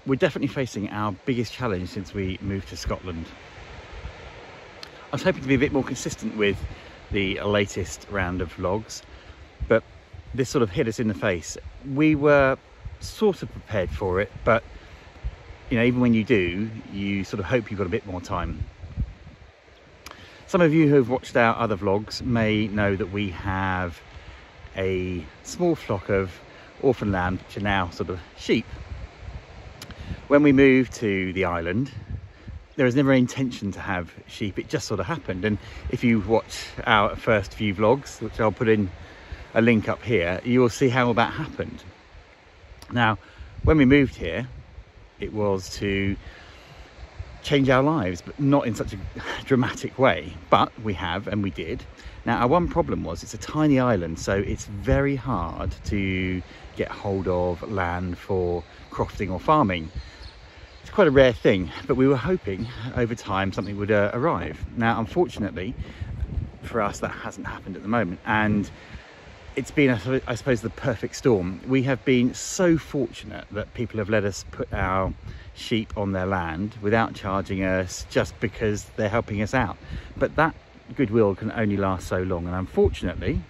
we're definitely facing our biggest challenge since we moved to Scotland. I was hoping to be a bit more consistent with the latest round of vlogs, but this sort of hit us in the face. We were sort of prepared for it, but you know, even when you do, you sort of hope you've got a bit more time. Some of you who have watched our other vlogs may know that we have a small flock of orphan lambs, which are now sort of sheep. When we moved to the island, there was never any intention to have sheep, it just sort of happened. And if you watch our first few vlogs, which I'll put in a link up here, you will see how that happened. Now, when we moved here, it was to change our lives, but not in such a dramatic way, but we have, and we did. Now, our one problem was it's a tiny island, so it's very hard to get hold of land for crofting or farming. It's quite a rare thing, but we were hoping over time something would arrive. Now, unfortunately for us, that hasn't happened at the moment, and it's been, I suppose, the perfect storm. We have been so fortunate that people have let us put our sheep on their land without charging us, just because they're helping us out. But that goodwill can only last so long, and unfortunately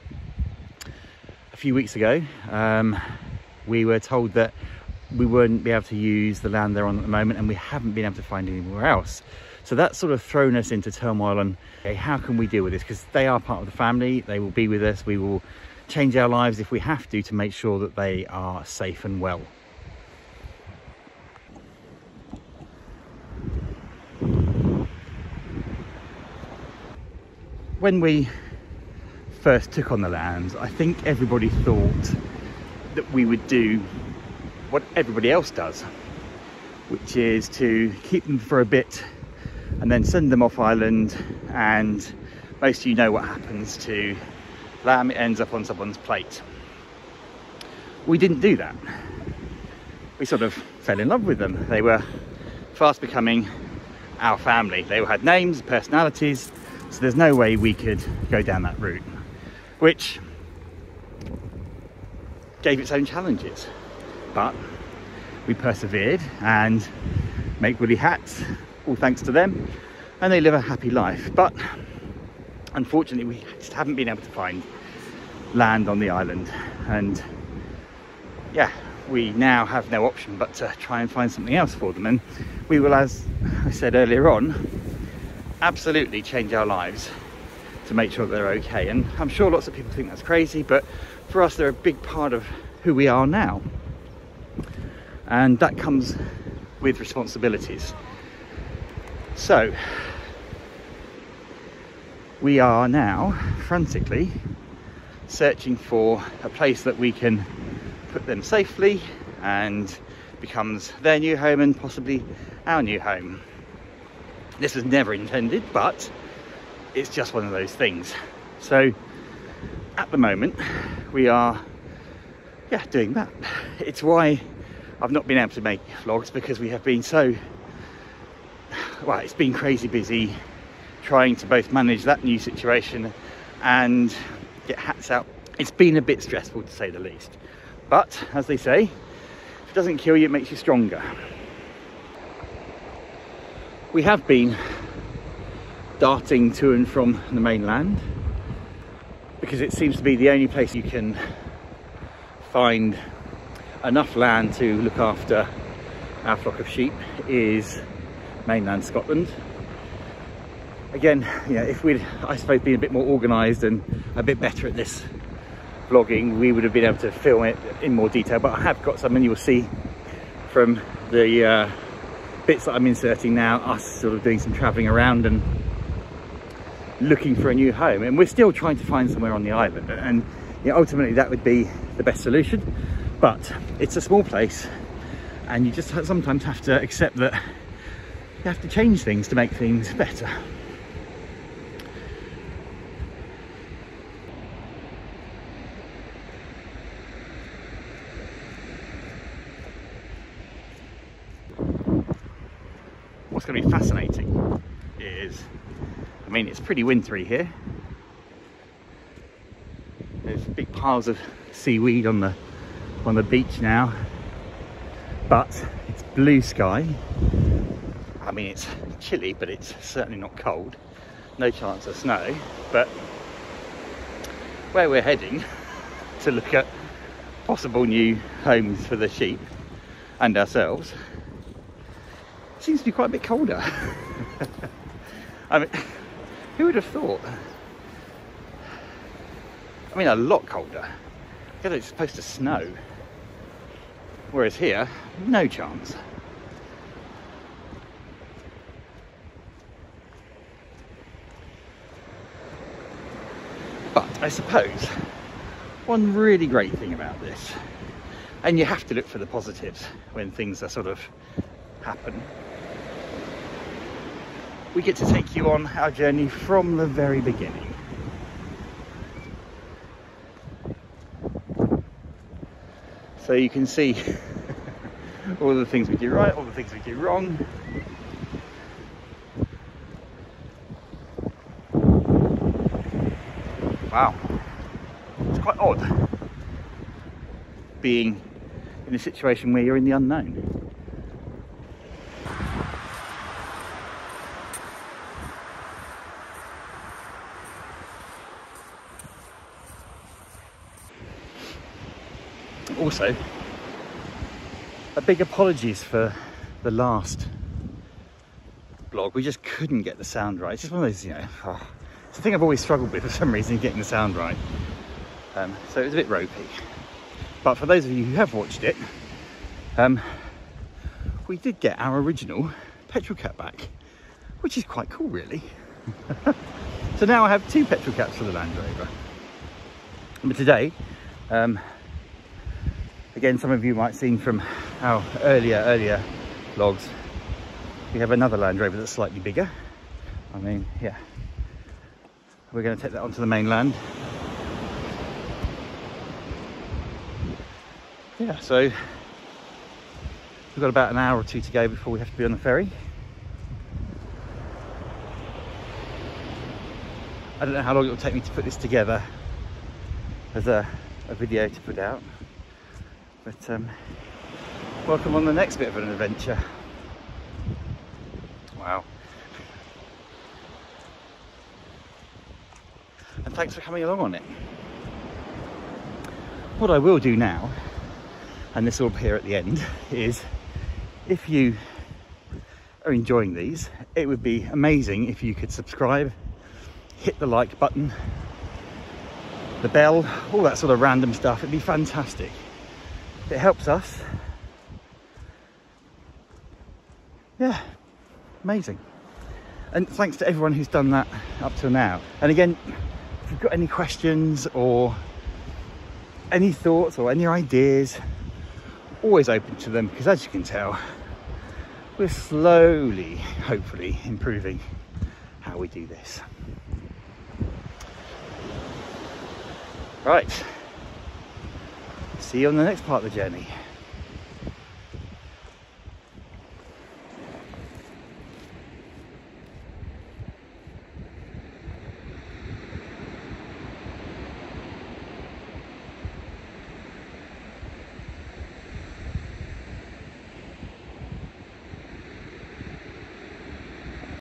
a few weeks ago we were told that we wouldn't be able to use the land they're on at the moment, and we haven't been able to find anywhere else. So that's sort of thrown us into turmoil on, okay, how can we deal with this? Because they are part of the family, they will be with us, we will change our lives if we have to make sure that they are safe and well. When we first took on the lambs, I think everybody thought that we would do what everybody else does, which is to keep them for a bit and then send them off island, and most of you know what happens to lamb, it ends up on someone's plate. We didn't do that. We sort of fell in love with them. They were fast becoming our family. They all had names, personalities, so there's no way we could go down that route, which gave its own challenges. But we persevered and make woolly hats, all thanks to them, and they live a happy life. But unfortunately, we just haven't been able to find land on the island, and yeah, we now have no option but to try and find something else for them. And we will, as I said earlier on, absolutely change our lives to make sure they're okay. And I'm sure lots of people think that's crazy, but for us, they're a big part of who we are now, and that comes with responsibilities. So we are now frantically searching for a place that we can put them safely and becomes their new home and possibly our new home. This was never intended, but it's just one of those things. So at the moment we are doing that. It's why I've not been able to make vlogs, because we have been so, well, it's been crazy busy trying to both manage that new situation and get hats out. It's been a bit stressful, to say the least, but as they say, if it doesn't kill you, it makes you stronger. We have been darting to and from the mainland because it seems to be the only place you can find enough land to look after our flock of sheep is mainland Scotland. Again, you know, if we'd, I suppose, been a bit more organised and a bit better at this vlogging, we would have been able to film it in more detail. But I have got some, and you'll see from the bits that I'm inserting now, us sort of doing some travelling around and looking for a new home. And we're still trying to find somewhere on the island, and you know, ultimately that would be the best solution. But it's a small place, and you just sometimes have to accept that you have to change things to make things better. What's going to be fascinating is, I mean, it's pretty wintry here. There's big piles of seaweed on the beach now, but it's blue sky. I mean, it's chilly, but it's certainly not cold. No chance of snow, but where we're heading to look at possible new homes for the sheep and ourselves seems to be quite a bit colder. I mean, who would have thought? I mean, a lot colder, because it's supposed to snow, whereas here, no chance. But I suppose one really great thing about this, and you have to look for the positives when things are sort of happen, we get to take you on our journey from the very beginning. So you can see all the things we do right, all the things we do wrong. Wow, it's quite odd being in a situation where you're in the unknown. Also, a big apologies for the last vlog. We just couldn't get the sound right. It's just one of those, you know, it's the thing I've always struggled with for some reason, getting the sound right. So it was a bit ropey. But for those of you who have watched it, we did get our original petrol cap back, which is quite cool, really. So now I have 2 petrol caps for the Land Rover. But today, again, some of you might have seen from our earlier vlogs, we have another Land Rover that's slightly bigger. I mean, yeah. We're going to take that onto the mainland. Yeah, so we've got about an hour or 2 to go before we have to be on the ferry. I don't know how long it will take me to put this together as a video to put out. But welcome on the next bit of an adventure. Wow. And thanks for coming along on it. What I will do now, and this will appear at the end, is if you are enjoying these, it would be amazing if you could subscribe, hit the like button, the bell, all that sort of random stuff. It'd be fantastic. It helps us. Yeah, amazing. And thanks to everyone who's done that up till now. And again, if you've got any questions or any thoughts or any ideas, always open to them, because as you can tell, we're slowly, hopefully, improving how we do this. Right. See you on the next part of the journey.